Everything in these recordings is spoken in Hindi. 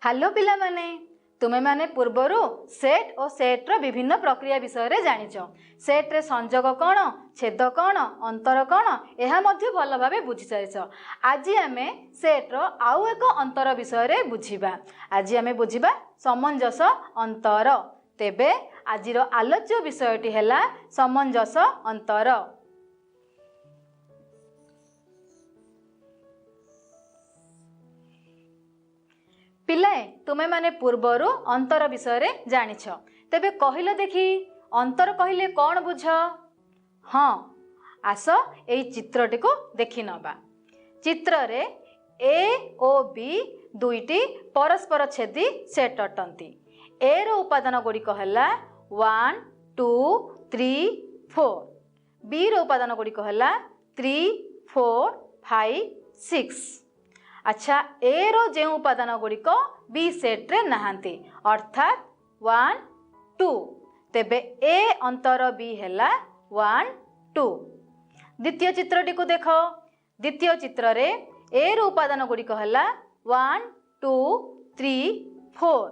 हेलो पिला माने तुमे माने पूर्वरु सेट और सेट रो विभिन्न प्रक्रिया विषय रे जानिछ। सेट रे संयोग कौन, छेद कौन, अंतर कौन यह मध्य भल भाबे बुझी सारिछ। आज आमे सेट रो आउ एक अंतर विषय रे बुझिबा। आज आमे बुझिबा समंजस अंतर। तेबे आजिरो आलोच्य विषयटी हैला समंजस अंतर। पिलाए तुमे माने पूर्वरु अंतर विषय रे जानिछ। तेबे कहिलो देखी अंतर कहिले कौन बुझ? हाँ, आस एई चित्रटी को देखि नबा। चित्र रे ए ओ बी दुईटी परस्पर छेदी सेट अटंती। ए रो उपादान गुड़िक हैला 1 2 3 4, बी रो उपादान गुड़िक हैला 3 4 5 6। अच्छा, ए रो जे उपादान गुड़िक बी सेट रे नहांती अर्थात 1 2, तेबे ए अंतर बी हैला 1 2। द्वितीय चित्रटी को देख। द्वितीय चित्र रे ए रो उपादान गुड़िक हैला 1 2 3 4,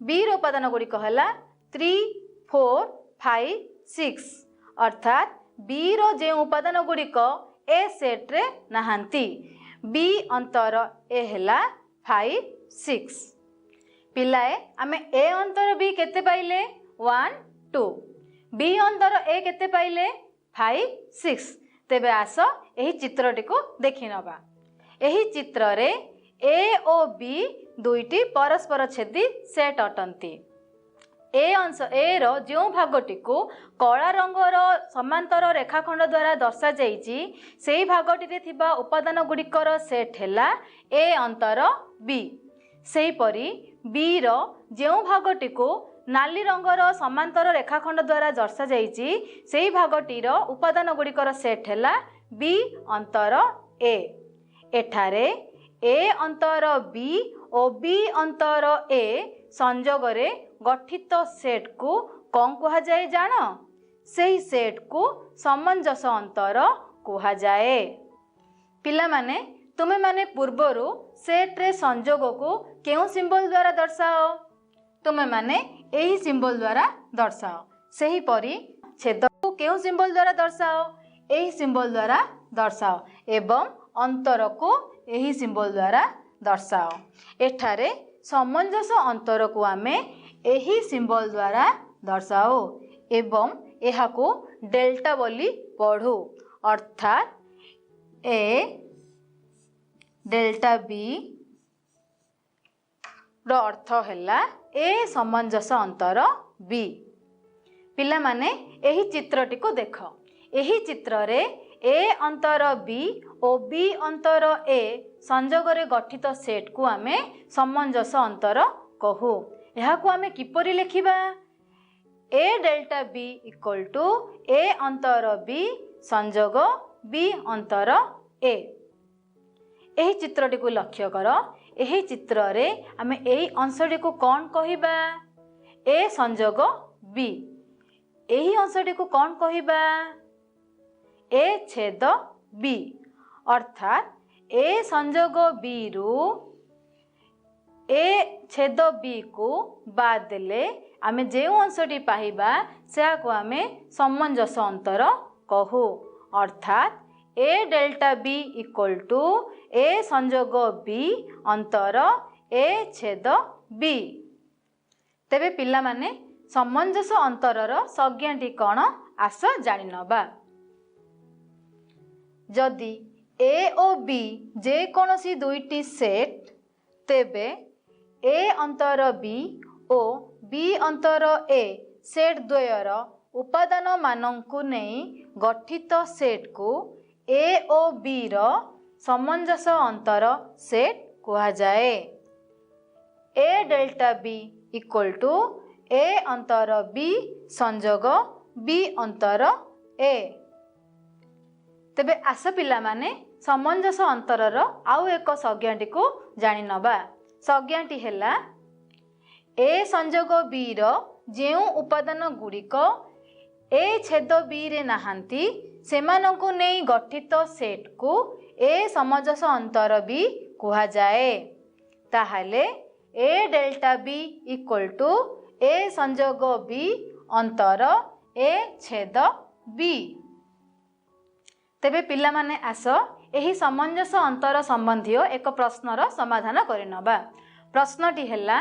बी रो उपादान गुड़िक हैला 3 4 5 6 अर्थात बी रो जे उपादान गुड़िक ए सेट रे नहांती। बी अंतर ए हैला 5 6। पिलाए आमे ए अंतर बी केते पाइले 1 2, बी अंतर ए केते पाइले 5 6। तेबे आस एही चित्रटी को देखि नबा। एही चित्र रे ए ओ बी दुईटी परस्पर छेदी सेट अटंती। ए अंश ए रो जो भागटी को कला रंगर समांतर रेखाखंड द्वारा दर्शा जाइछि सेही भागटी रे थिबा उपादान गुड़िकर सेट हैला ए अंतर बी। सेही परी बी रो जो भागटी को नाली रंगर समांतर रेखाखंड द्वारा दर्शा जाइछि सेही भागटी रो उपादान गुड़िकर सेट हैला बी अंतर ए। एठारे ए अंतर बी और बी अंतर ए संयोग रे गठित सेट को कौन कहा जाए जान? सेही सेट को समंजस अंतर कहा जाए। पिला माने तुमे माने पूर्वरु सेट रे संयोग को केउ सिंबल द्वारा दर्शाओ? तुमे माने एही सिंबल द्वारा दर्शाओ। सेही परी छेद को केउ सिंबल द्वारा दर्शाओ? एही सिंबल द्वारा दर्शाओ एवं अंतर को एही सिंबल द्वारा दर्शाओ। एठारे समंजस अंतर को आमे एही सिंबल द्वारा दर्शाओ एवं एहा को डेल्टा बोली पढ़ू अर्थात ए डेल्टा बी रो अर्थ हैला ए समंजस अंतर बी। पिला माने एही चित्रटी को देख। एही चित्र रे ए अंतर बी और बी अंतर ए संयोग रे गठित सेट को आमे समंजस अंतर कहू। यहाँ को आमे किपरि लिखिबा? ए delta B equal to A अंतर बी संयोग बी अंतर ए। एही चित्रटी को लक्ष्य कर। एही चित्र रे आमे एही अंशटी को कौन कहिबा? ए संयोग बी। एही अंशटी को कौन कहिबा? ए छेद बी अर्थात ए संयोग बी रु ए छेद बी को बाद देले आमे जे अंशटी पाइबा से को आमे समंजस अंतर कहू अर्थात A delta B equal to ए संयोग बी अंतर ए छेद बी। तेबे पिला माने समंजस अंतरर संज्ञाटी कौन आस जानि नबा। जदि ए ओ बी जे कोनोसी दुईटी सेट तेबे ए अंतर बी ओ बी अंतर ए सेट द्वयर उपादान मानंकु नेई गठित सेट को ए ओ बी रो समंजस अंतर सेट कहा जाए। ए delta B equal to A अंतर बी संयोग बी अंतर ए। तेबे आस पिला माने समंजस अंतरर आउ एक संज्ञाटी को जानि नबा। संज्ञाटी हैला ए संयोग बी रो जेउ उपादान गुड़िक ए छेद बी रे नहांती सेमानंकु नेई गठित सेट को ए समंजस अंतर बी कहा जाए। ताहाले ए डेल्टा बी इक्वल टू ए संयोग बी अंतर ए छेद बी। तेबे पिला माने आस एही सामंजस्य अंतर संबंधी एक प्रश्नर समाधान करनबा। प्रश्नटी हैला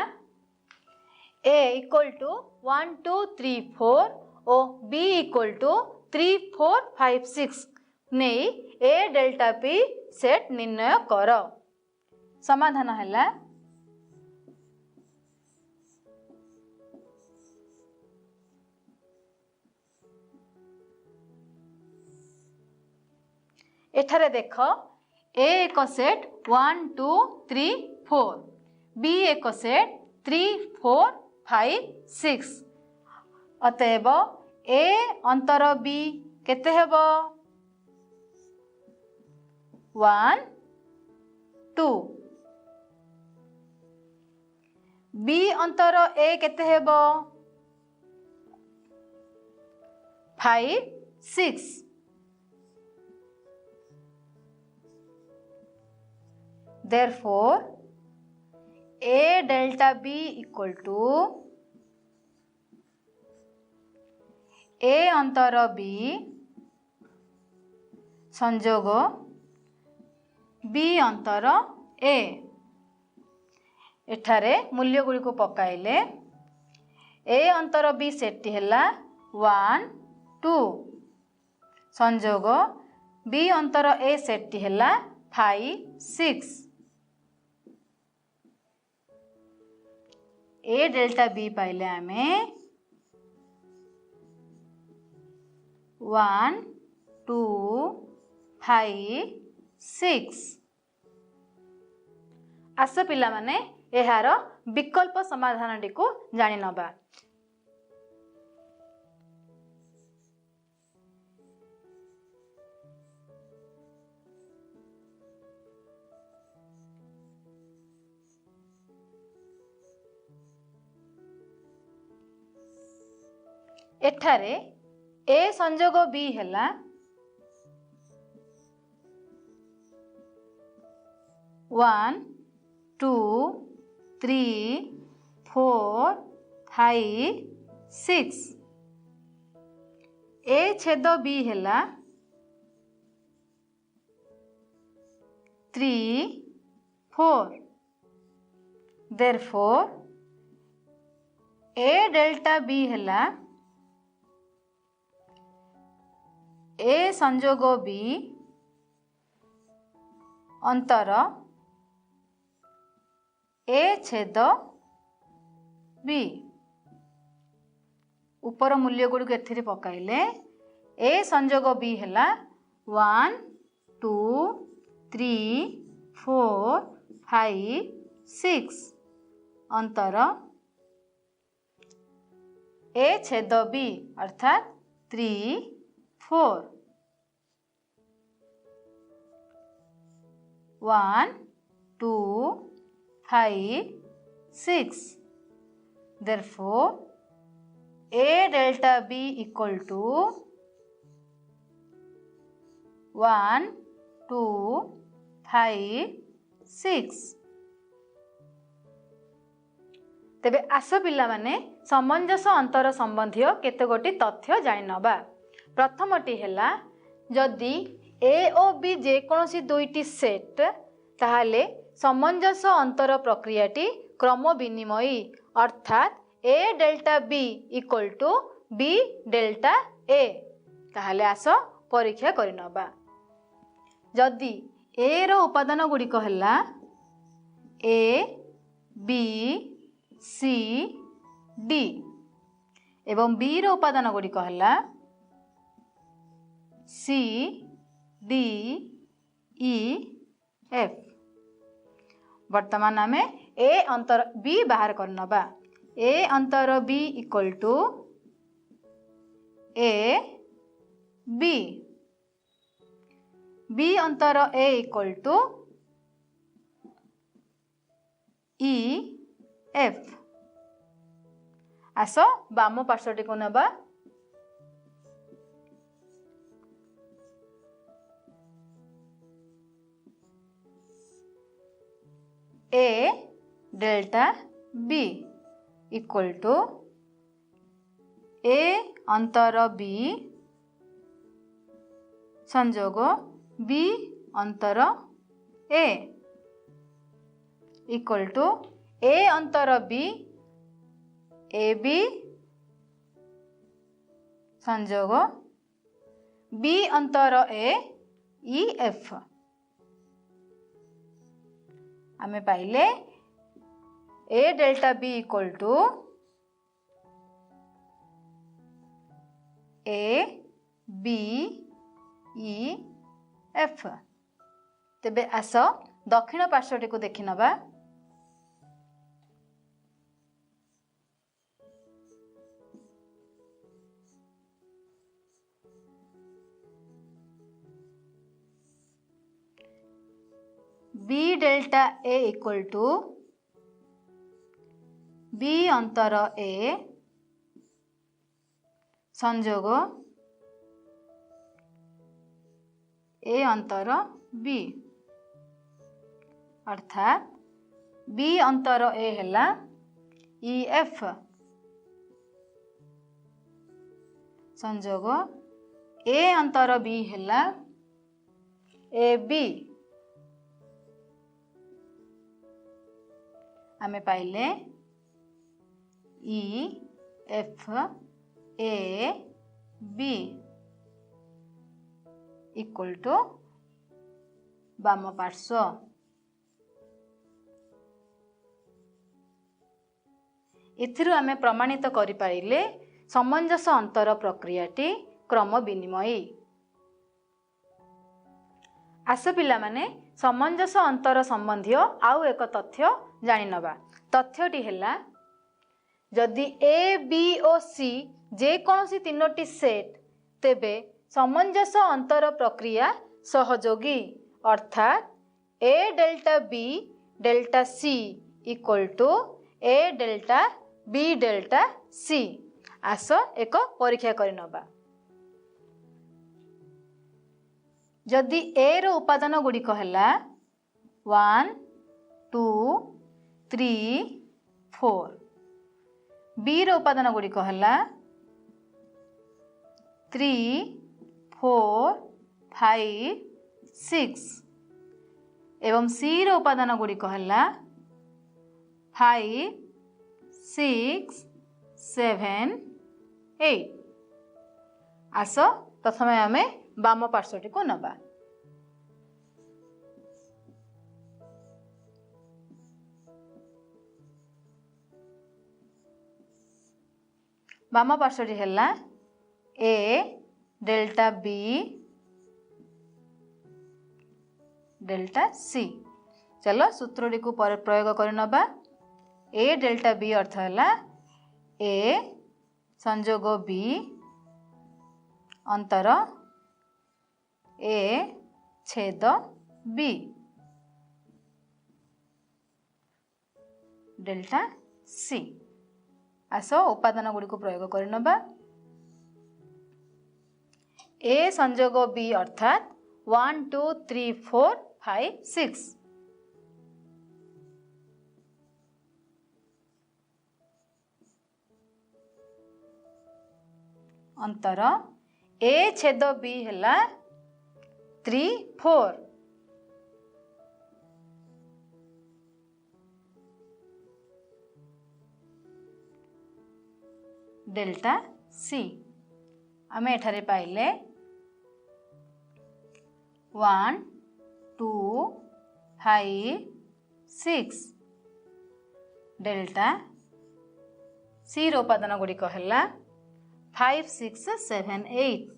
ए इक्वल टू 1 2 3 4 और बी इक्वल टू 3 4 5 6 नहीं ए डेल्टा पी सेट निर्णय कर। समाधान हैला एठारे देख ए एक सेट 1 2 3 4 बी एक सेट 3 4 5 6 अतएव ए अंतर बी केते हेबो 1 2 बी अंतर ए केते हेबो 5 6 therefore a delta b equal to a अंतर b संयोग b अंतर a। एठारे मूल्य गुड़ी को पकाइले a अंतर b सेट हैला 1 2 संयोग b अंतर a सेट हैला 5 6। ए डेल्टा बी पाइले आमे 1 2 5 6। आस पिला माने एहार विकल्प समाधान टी को जानि नबा। एठारे ए संयोग बी हैला 1 2 3 4 5 6 ए छेद बी हैला 3 4 therefore ए डेल्टा बी हैला ए संयोग बी अंतर ए छेद बी। ऊपर मूल्य गुड़ को एथिरे पकाइले ए संयोग बी हैला 1 2 3 4 5 6 अंतर ए छेद बी अर्थात 3 4 1 2 5 6 therefore a delta b equal to 1 2 5 6। तेबे आस पिला माने सामंजस्य अंतर संबंधी केते गोटी तथ्य जानि नबा। प्रथमटी हैला जदि ए और बी जेकोसी दुईटी सेट ताहाले सामंजस्य अंतर प्रक्रियाटी क्रम विनिमयी अर्थात A delta B equal to B delta A ताहाले आस परीक्षा करिनबा। जदि ए रो उपादान गुड़िक हैला ए बी सी डी एवं बी रो उपादान गुड़िक हैला सी डी ई एफ। वर्तमान आमे ए अंतर बी बाहर करनबा। ए अंतर B equal to A B B अंतर A equal to E F. आस बाम पार्श्वटी को नबा। A delta B equal to A अंतर बी संजोग बी अंतर ए इक्वल टू ए अंतर बी ए बी संजोग बी अंतर ए ई एफ आमे पाइले A delta B equal to A B E F. तेबे आस दक्षिण पार्श्वटी को देखि नबा। B delta A equal to B अंतर ए संजोग ए अंतर बी अर्थात बी अंतर ए हैला ई एफ संजोग ए अंतर बी हैला ए बी आमे पाइले E F A B equal to बाम पार्श्व। एथिरु आमे प्रमाणित करि पाइले समंजस अंतर प्रक्रियाटी क्रम विनिमयी। आस पिला माने समंजस अंतर संबंधी आउ एक तथ्य जानि नबा। तथ्यटी हैला जदि ए बी ओ सी जे कोनोसी तीनोटी सेट तेबे समंजस अंतर प्रक्रिया सहयोगी अर्थात A delta B delta C equal to A delta B delta C. आस एक परीक्षा करि नबा। जदि ए रो उपादान गुड़िक हैला 1 2 3 4 बी रो उपादान गुड़िक हैला 3 4 5 6 एवं सी रो उपादान गुड़िक हैला 5 6 7 8। आस प्रथम आमे बाम पार्श्वटी को नबा। बाम पार्श्वटी हैला ए डेल्टा बी डेल्टा सी। चलो सूत्रटी को प्रयोग कर नबा। ए डेल्टा बी अर्थ हैला ए संजोग बी अंतर ए छेद बी डेल्टा सी। आस उपादान गुड़ी को प्रयोग कर नबा। ए संजोग बी अर्थात 1 2 3 4 5 6 अंतर ए छेद बी हैला 3 4 डेल्टा सी। आमे एठारे पाइले 1 2 5 6 डेल्टा सी रो उपादान गुड़ी कहला 5 6 7 8।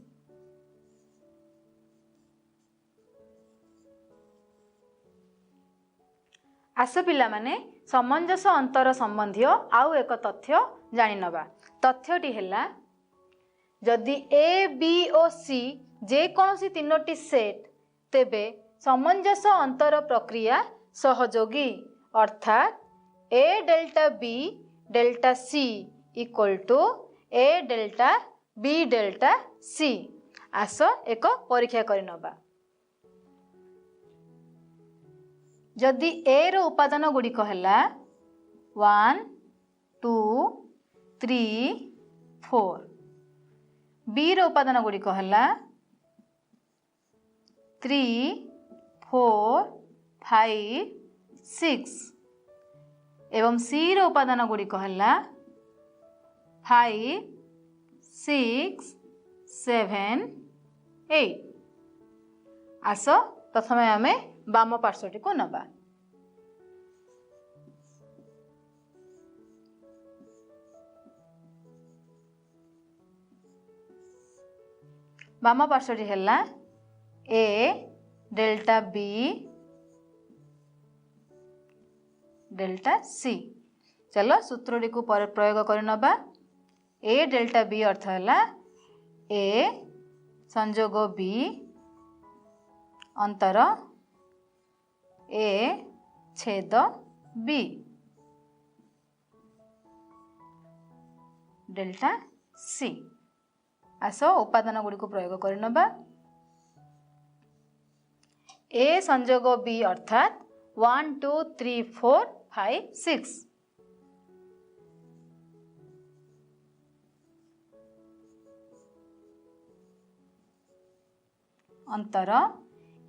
आस पिला माने समंजस अंतर संबंधी आउ एक तथ्य जानि नबा। तथ्यटी हैला जदि ए बी ओ सी जे कोनोसी तीनोटी सेट तेबे समंजस अंतर प्रक्रिया सहयोगी अर्थात A delta B delta C equal to A delta B delta C. आस एक परीक्षा कर नबा। जदि ए रो उपादान गुड़िक हैला 1 2 3 4 बी रो उपादान गुड़िक है 3 4 5 6 एवं सी रो उपादान गुड़िक है 5 6 7 8 आस प्रथम आम बाम पार्श्वटी को नबा बाम पार्श्वटी है ए डेल्टा बी डेल्टा सी चलो सूत्रटी को प्रयोग कर नबा ए डेल्टा बी अर्थ है ए संजोग बी अंतर ए छेद बी डेल्टा सी आस उपादान गुड़ी को प्रयोग कर नबा ए संजोग बी अर्थात 1 2 3 4 5 6 अंतर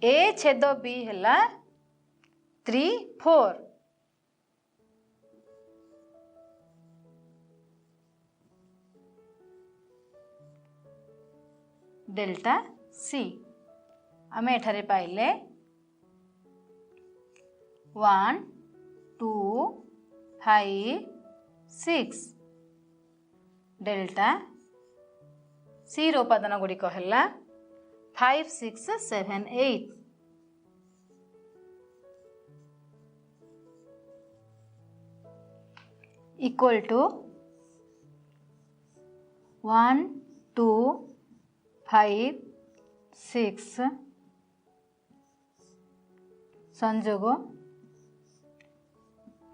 ए छेद बी है 3 4 डेल्टा सी आम एठारे पाइले 1 2 5 6 डेल्टा सी रो उपादान गुड़िक है 5 6 7 8 इक्वल टू 1 2 5 6 संजोग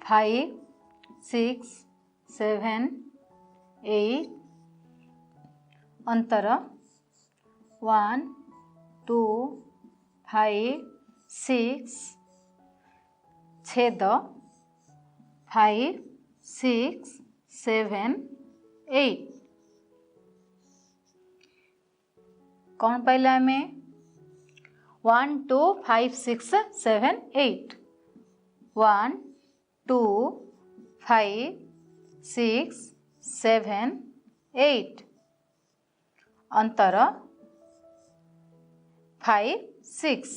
5 6 7 8 अंतर 1 2 5 6 छेद 5 6 7 8 कौन पाइले आम 1 2 5 6 7 8 1 2 5 6 7 8 अंतर 5 6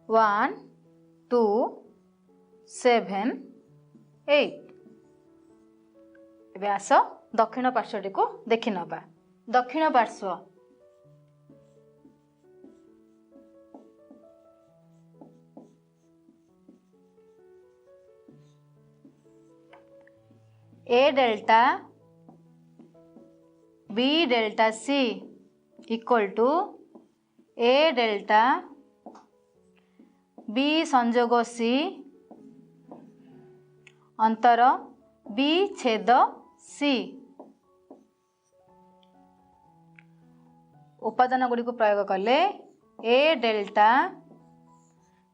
1 2 7 8 एबे आस दक्षिण पार्श्वटी को देखि नबा दक्षिण पार्श्व A delta B delta C equal to A delta B संजोग सी अंतर बी छेद सी उपादान गुड़ी को प्रयोग कले ए डेल्टा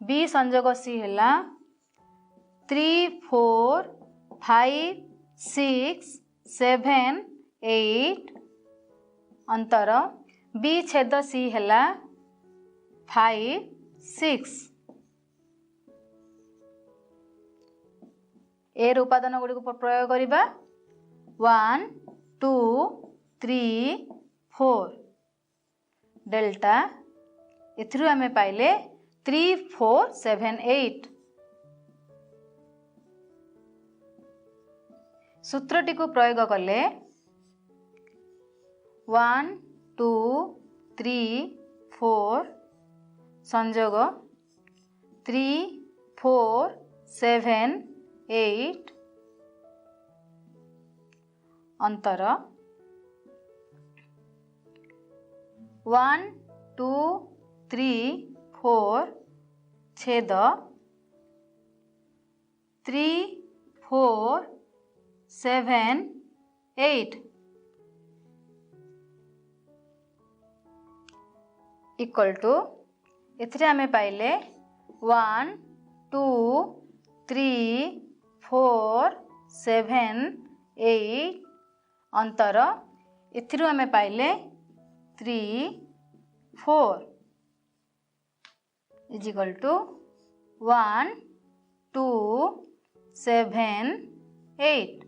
बी संजोग सी है 3 4 5 6 7 8 अंतर बी छेद सी है 5 6 ए उपादान गुड़ी को प्रयोग करवा 1 2 3 4 डेल्टा एथिरु आमे पाइले 3 4 7 8 सूत्रटी को प्रयोग कले 1 2 3 4 संजोग 3 4 7 8 अंतर 1 2 3 4 छेद 3 4 7 8 इक्वल टू एथिरे आमे पाइले 1 2 3 4 7 8 अंतर एथिरु आमे पाइले 3 4 is equal to 1 2 7 8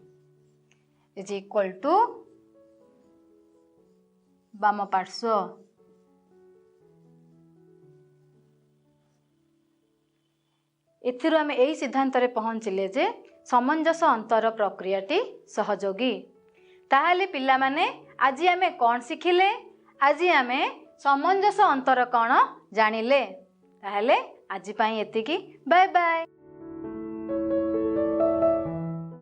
is equal to बाम पार्श्व एथिरु आमे एही सिद्धांत रे पहुँचिले जे समंजस अंतर प्रक्रियाटी सहयोगी। ताहले पिला माने आज आमे कौन शिखिले? आज आमे समंजस अंतर कौन जानिले। ताहले आज पाई एतिकी। Bye bye.